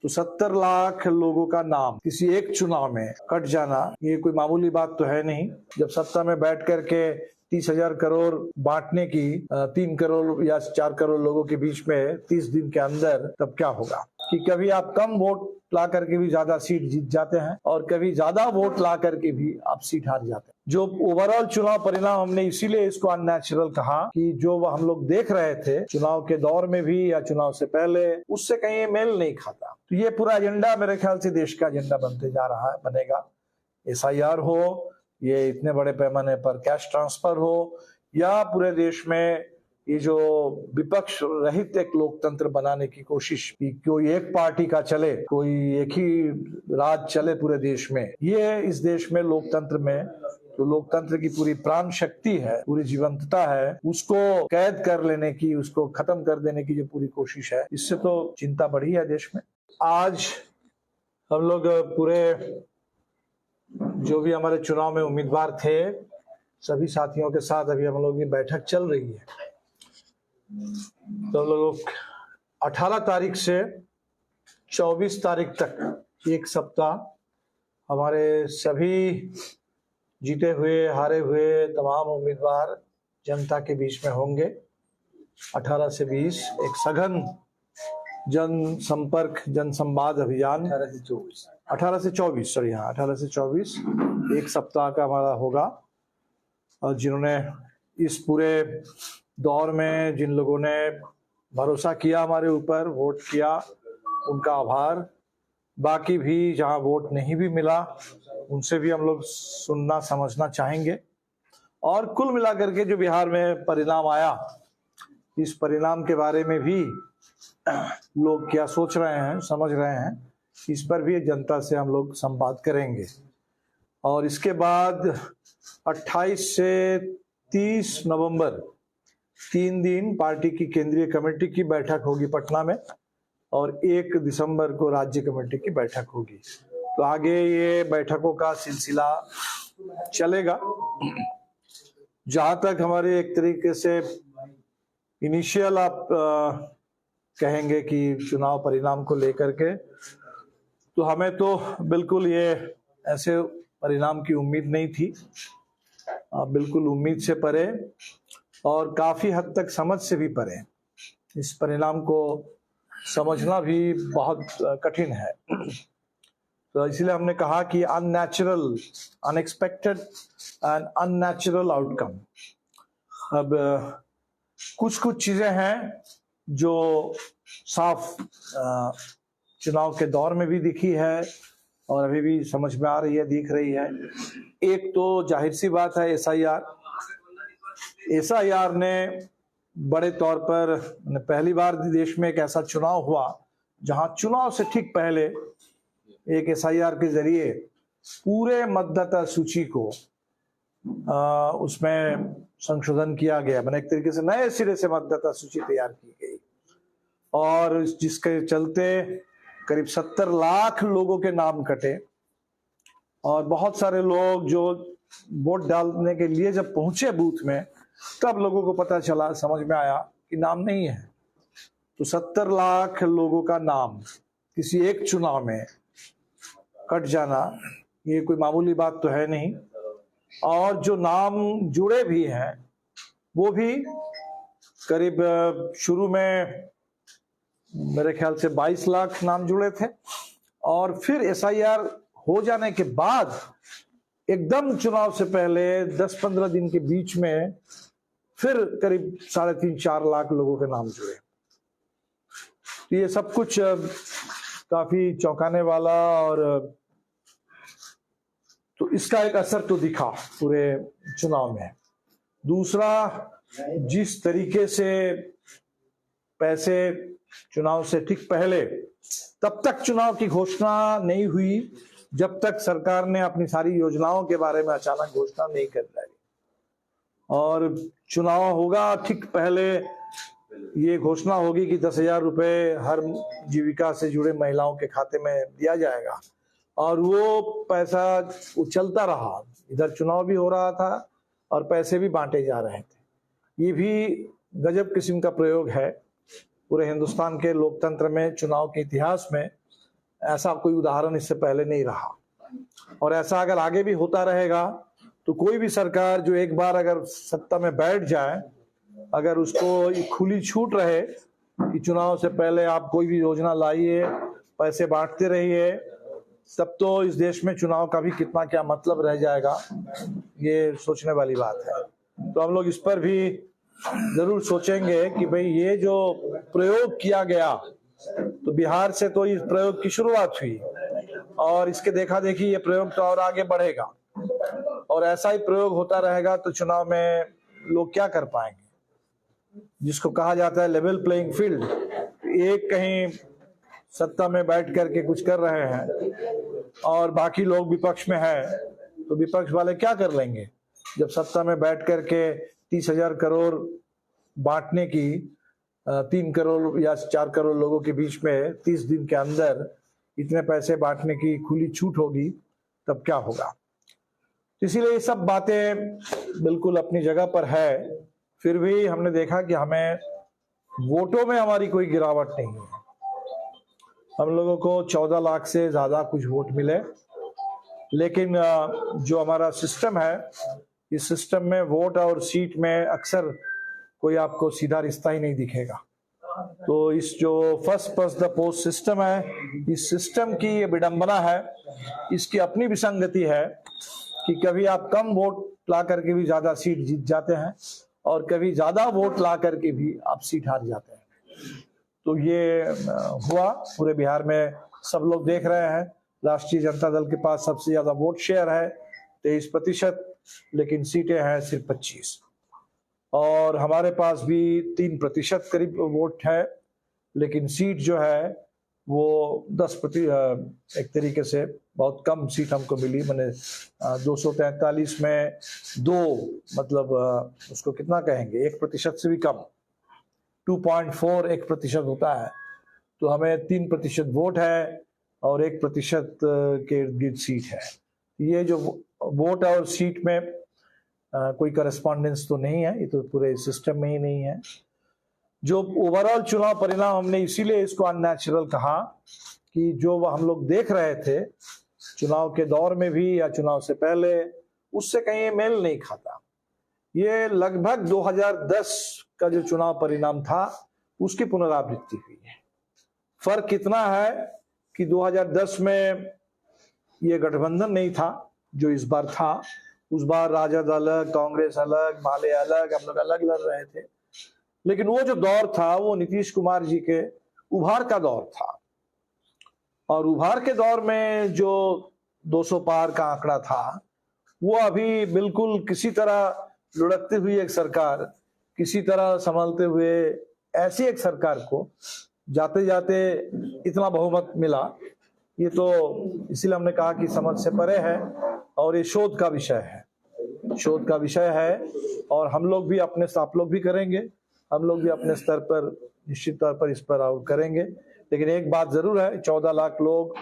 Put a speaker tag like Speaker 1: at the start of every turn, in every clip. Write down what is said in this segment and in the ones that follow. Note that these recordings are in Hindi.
Speaker 1: तो 70 लाख लोगों का नाम किसी एक चुनाव में कट जाना ये कोई मामूली बात तो है नहीं। जब सत्ता में बैठ करके 30,000 करोड़ बांटने की 3 करोड़ या 4 करोड़ लोगों के बीच में 30 दिन के अंदर, तब क्या होगा कि कभी आप कम वोट ला करके भी ज्यादा सीट जीत जाते हैं और कभी ज्यादा वोट ला करके भी आप सीट हार जाते हैं। जो ओवरऑल चुनाव परिणाम, हमने इसीलिए इसको अननेचुरल कहा कि जो हम लोग देख रहे थे चुनाव के दौर में भी या चुनाव से पहले, उससे कहीं मेल नहीं खाता। तो ये पूरा एजेंडा मेरे ख्याल से देश का एजेंडा बनते जा रहा है, बनेगा। SIR हो, ये इतने बड़े पैमाने पर कैश ट्रांसफर हो, या पूरे देश में ये जो विपक्ष रहित एक लोकतंत्र बनाने की कोशिश की, कोई एक पार्टी का चले, कोई एक ही राज चले पूरे देश में, ये इस देश में लोकतंत्र में तो लोकतंत्र की पूरी प्राण शक्ति है, पूरी जीवंतता है, उसको कैद कर लेने की, उसको खत्म कर देने की जो पूरी कोशिश है, इससे तो चिंता बढ़ी है देश में। आज हम लोग पूरे जो भी हमारे चुनाव में उम्मीदवार थे, सभी साथियों के साथ अभी हम लोग की बैठक चल रही है। तो हम लोग 18 तारीख से 24 तारीख तक एक सप्ताह हमारे सभी जीते हुए हारे हुए तमाम उम्मीदवार जनता के बीच में होंगे। 18 से 20 एक सघन जन संपर्क जन संवाद अभियान 18 से 24 एक सप्ताह का हमारा होगा। और जिन्होंने इस पूरे दौर में जिन लोगों ने भरोसा किया हमारे ऊपर, वोट किया, उनका आभार। बाकी भी जहां वोट नहीं भी मिला, उनसे भी हम लोग सुनना समझना चाहेंगे। और कुल मिलाकर के जो बिहार में परिणाम आया, इस परिणाम के बारे में भी लोग क्या सोच रहे हैं, समझ रहे हैं, इस पर भी जनता से हम लोग संवाद करेंगे। और इसके बाद 28 से 30 नवंबर 3 दिन पार्टी की केंद्रीय कमेटी की बैठक होगी पटना में, और 1 दिसंबर को राज्य कमेटी की बैठक होगी। तो आगे ये बैठकों का सिलसिला चलेगा। जहां तक हमारे एक तरीके से इनिशियल आप कहेंगे कि चुनाव परिणाम को लेकर के, तो हमें तो बिल्कुल ये ऐसे परिणाम की उम्मीद नहीं थी, बिल्कुल उम्मीद से परे और काफी हद तक समझ से भी परे। इस परिणाम को समझना भी बहुत कठिन है। तो इसलिए हमने कहा कि unnatural, unexpected and unnatural outcome. अब कुछ चीजें हैं जो साफ चुनाव के दौर में भी दिखी है और अभी भी समझ में आ रही है, दिख रही है। एक तो जाहिर सी बात है SIR ने बड़े तौर पर पहली बार देश में एक ऐसा चुनाव हुआ जहां चुनाव से ठीक पहले एक SIR के जरिए पूरे मतदाता सूची को उसमें संशोधन किया गया। मैंने एक तरीके से नए सिरे से मतदाता सूची तैयार की गई, और जिसके चलते करीब 70 लाख लोगों के नाम कटे। और बहुत सारे लोग जो वोट डालने के लिए जब पहुंचे बूथ में, तब लोगों को पता चला, समझ में आया कि नाम नहीं है। तो 70 लाख लोगों का नाम किसी एक चुनाव में कट जाना ये कोई मामूली बात तो है नहीं। और जो नाम जुड़े भी हैं वो भी करीब शुरू में मेरे ख्याल से 22 लाख नाम जुड़े थे, और फिर SIR हो जाने के बाद एकदम चुनाव से पहले 10-15 दिन के बीच में फिर करीब 3.5-4 लाख लोगों के नाम जुड़े। ये सब कुछ काफी चौंकाने वाला, और तो इसका एक असर तो दिखा पूरे चुनाव में। दूसरा, जिस तरीके से पैसे चुनाव से ठीक पहले, तब तक चुनाव की घोषणा नहीं हुई जब तक सरकार ने अपनी सारी योजनाओं के बारे में अचानक घोषणा नहीं कर दी। और चुनाव होगा ठीक पहले ये घोषणा होगी कि 10,000 रुपए हर जीविका से जुड़े महिलाओं के खाते में दिया जाएगा, और वो पैसा चलता रहा। इधर चुनाव भी हो रहा था और पैसे भी बांटे जा रहे थे। ये भी गजब किस्म का प्रयोग है पूरे हिंदुस्तान के लोकतंत्र में, चुनाव के इतिहास में, ऐसा कोई उदाहरण इससे पहले नहीं रहा। और ऐसा अगर आगे भी होता रहेगा तो कोई भी सरकार जो एक बार अगर सत्ता में बैठ जाए, अगर उसको ये खुली छूट रहे कि चुनाव से पहले आप कोई भी योजना लाइए, पैसे बांटते रहिए, तब तो इस देश में चुनाव का भी कितना क्या मतलब रह जाएगा, ये सोचने वाली बात है। तो हम लोग इस पर भी जरूर सोचेंगे कि भाई ये जो प्रयोग किया गया, तो बिहार से तो इस प्रयोग की शुरुआत हुई और इसके देखा देखी ये प्रयोग तो और आगे बढ़ेगा, और ऐसा ही प्रयोग होता रहेगा तो चुनाव में लोग क्या कर पाएंगे। जिसको कहा जाता है लेवल प्लेइंग फील्ड, एक कहीं सत्ता में बैठ करके कुछ कर रहे हैं और बाकी लोग विपक्ष में है, तो विपक्ष वाले क्या कर लेंगे जब सत्ता में बैठ करके 30,000 करोड़ बांटने की 3 करोड़ या 4 करोड़ लोगों के बीच में 30 दिन के अंदर इतने पैसे बांटने की खुली छूट होगी, तब क्या होगा। इसीलिए ये सब बातें बिल्कुल अपनी जगह पर है। फिर भी हमने देखा कि हमें वोटों में हमारी कोई गिरावट नहीं है। हम लोगों को 14 लाख से ज्यादा कुछ वोट मिले, लेकिन जो हमारा सिस्टम है, इस सिस्टम में वोट और सीट में अक्सर कोई आपको सीधा रिश्ता ही नहीं दिखेगा। तो इस जो first past the post system है, इस सिस्टम की ये विडंबना है, इसकी अपनी विसंगति है कि कभी आप कम वोट ला करके भी ज्यादा सीट जीत जाते हैं और कभी ज्यादा वोट ला करके भी आप सीट हार जाते हैं। तो ये हुआ पूरे बिहार में, सब लोग देख रहे हैं। राष्ट्रीय जनता दल के पास सबसे ज्यादा वोट शेयर है 23%, लेकिन सीटें हैं सिर्फ 25, और हमारे पास भी 3% करीब वोट है, लेकिन सीट जो है वो 10%, एक तरीके से बहुत कम सीट हमको मिली। मैंने 243 में 2, मतलब उसको कितना कहेंगे, 1% से भी कम, 2.4 1% होता है। तो हमें 3% वोट है और 1% के इर्द गिर्द सीट है। ये जो वोट और सीट में कोई करस्पॉन्डेंस तो नहीं है, ये तो पूरे सिस्टम में ही नहीं है। जो ओवरऑल चुनाव परिणाम, हमने इसीलिए इसको अननेचुरल कहा कि जो हम लोग देख रहे थे चुनाव के दौर में भी या चुनाव से पहले, उससे कहीं मेल नहीं खाता। ये लगभग 2010 का जो चुनाव परिणाम था उसकी पुनरावृत्ति हुई है। फर्क इतना है कि 2010 में ये गठबंधन नहीं था जो इस बार था। उस बार राजद अलग, कांग्रेस अलग, माले अलग, हम लोग अलग लड़ रहे थे। लेकिन वो जो दौर था वो नीतीश कुमार जी के उभार का दौर था, और उभार के दौर में जो 200 पार का आंकड़ा था, वो अभी बिल्कुल किसी तरह लुढ़कती हुई एक सरकार, किसी तरह संभलते हुए ऐसी एक सरकार को जाते जाते इतना बहुमत मिला, ये तो इसीलिए हमने कहा कि समझ से परे है और ये शोध का विषय है, शोध का विषय है। और हम लोग भी अपने, आप लोग भी करेंगे, हम लोग भी अपने स्तर पर निश्चित तौर पर इस पर और करेंगे। लेकिन एक बात जरूर है, 14 लाख लोग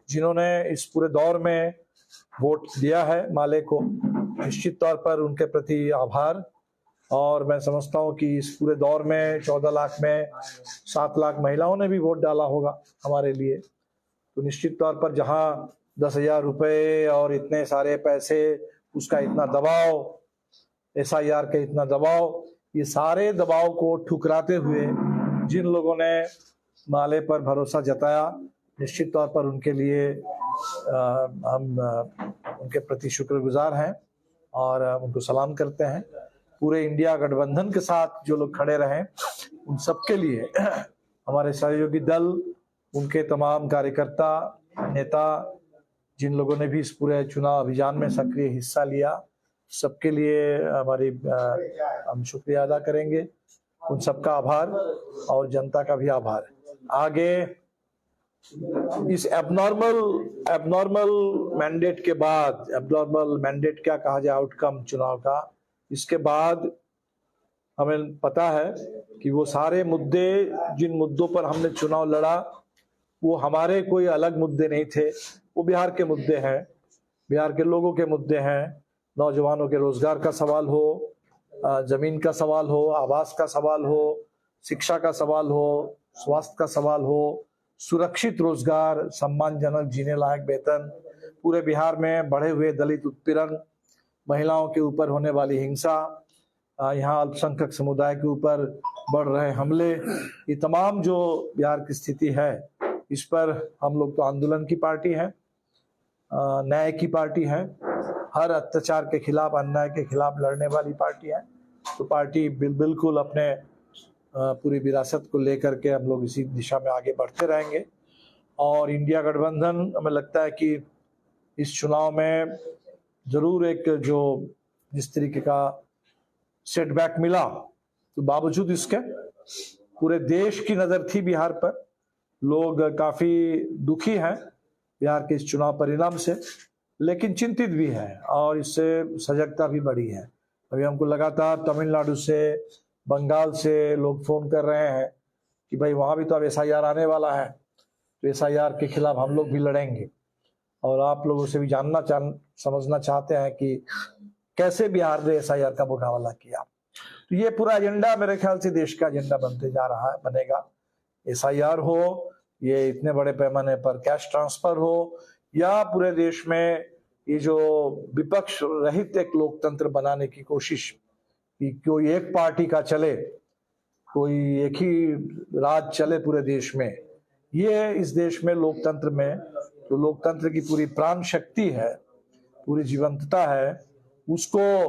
Speaker 1: जिन्होंने इस पूरे दौर में वोट दिया है माले को, निश्चित तौर पर उनके प्रति आभार। और मैं समझता हूं कि इस पूरे दौर में 14 लाख में 7 लाख महिलाओं ने भी वोट डाला होगा हमारे लिए। तो निश्चित तौर पर जहां 10,000 रुपए और इतने सारे पैसे, उसका इतना दबाव, SIR का इतना दबाव, ये सारे दबाव को ठुकराते हुए जिन लोगों ने माले पर भरोसा जताया, निश्चित तौर पर उनके लिए हम उनके प्रति शुक्रगुजार हैं और उनको सलाम करते हैं। पूरे इंडिया गठबंधन के साथ जो लोग खड़े रहे, उन सबके लिए हमारे सहयोगी दल, उनके तमाम कार्यकर्ता, नेता, जिन लोगों ने भी इस पूरे चुनाव अभियान में सक्रिय हिस्सा लिया, सबके लिए हम शुक्रिया अदा करेंगे। उन सबका आभार और जनता का भी आभार। आगे इस एबनॉर्मल मैंडेट के बाद, एबनॉर्मल मैंडेट क्या कहा जाए, आउटकम चुनाव का, इसके बाद हमें पता है कि वो सारे मुद्दे, जिन मुद्दों पर हमने चुनाव लड़ा, वो हमारे कोई अलग मुद्दे नहीं थे, वो बिहार के मुद्दे हैं, बिहार के लोगों के मुद्दे हैं। नौजवानों के रोजगार का सवाल हो, जमीन का सवाल हो, आवास का सवाल हो, शिक्षा का सवाल हो, स्वास्थ्य का सवाल हो, सुरक्षित रोजगार, सम्मानजनक जीने लायक वेतन, पूरे बिहार में बढ़े हुए दलित उत्पीड़न, महिलाओं के ऊपर होने वाली हिंसा, यहाँ अल्पसंख्यक समुदाय के ऊपर बढ़ रहे हमले, ये तमाम जो बिहार की स्थिति है, इस पर हम लोग तो आंदोलन की पार्टी है, न्याय की पार्टी है, हर अत्याचार के खिलाफ, अन्याय के खिलाफ लड़ने वाली पार्टी है। तो पार्टी बिल्कुल अपने पूरी विरासत को लेकर के हम लोग इसी दिशा में आगे बढ़ते रहेंगे। और इंडिया गठबंधन, हमें लगता है कि इस चुनाव में जरूर एक जो जिस तरीके का सेटबैक मिला, तो बावजूद इसके पूरे देश की नजर थी बिहार पर, लोग काफी दुखी हैं बिहार के इस चुनाव परिणाम से, लेकिन चिंतित भी है और इससे सजगता भी बढ़ी है। अभी हमको लगातार तमिलनाडु से, बंगाल से लोग फोन कर रहे हैं कि भाई वहां भी तो अब SIR आने वाला है, तो SIR के खिलाफ हम लोग भी लड़ेंगे। और आप लोगों से भी समझना चाहते हैं कि कैसे बिहार ने SIR का मुकाबला किया। तो ये पूरा एजेंडा मेरे ख्याल से देश का एजेंडा बनते जा रहा है, बनेगा। SIR हो, ये इतने बड़े पैमाने पर कैश ट्रांसफर हो, या पूरे देश में ये जो विपक्ष रहित एक लोकतंत्र बनाने की कोशिश कि कोई एक पार्टी का चले, कोई एक ही राज चले पूरे देश में, ये इस देश में लोकतंत्र में जो लोकतंत्र की पूरी प्राण शक्ति है, पूरी जीवंतता है, उसको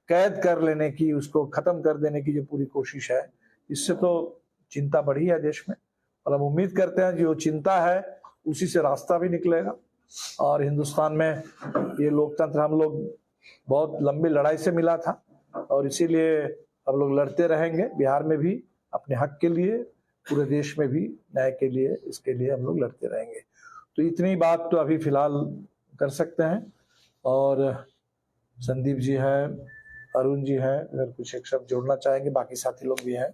Speaker 1: कैद कर लेने की, उसको खत्म कर देने की जो पूरी कोशिश है, इससे तो चिंता बढ़ी है देश में। और हम उम्मीद करते हैं जो चिंता है उसी से रास्ता भी निकलेगा। और हिंदुस्तान में ये लोकतंत्र हम लोग बहुत लंबी लड़ाई से मिला था, और इसीलिए हम लोग लड़ते रहेंगे बिहार में भी अपने हक के लिए, पूरे देश में भी न्याय के लिए, इसके लिए हम लोग लड़ते रहेंगे। तो इतनी बात तो अभी फिलहाल कर सकते हैं। और संदीप जी हैं, अरुण जी हैं, अगर कुछ एक शब्द जोड़ना चाहेंगे, बाकी साथी लोग भी हैं।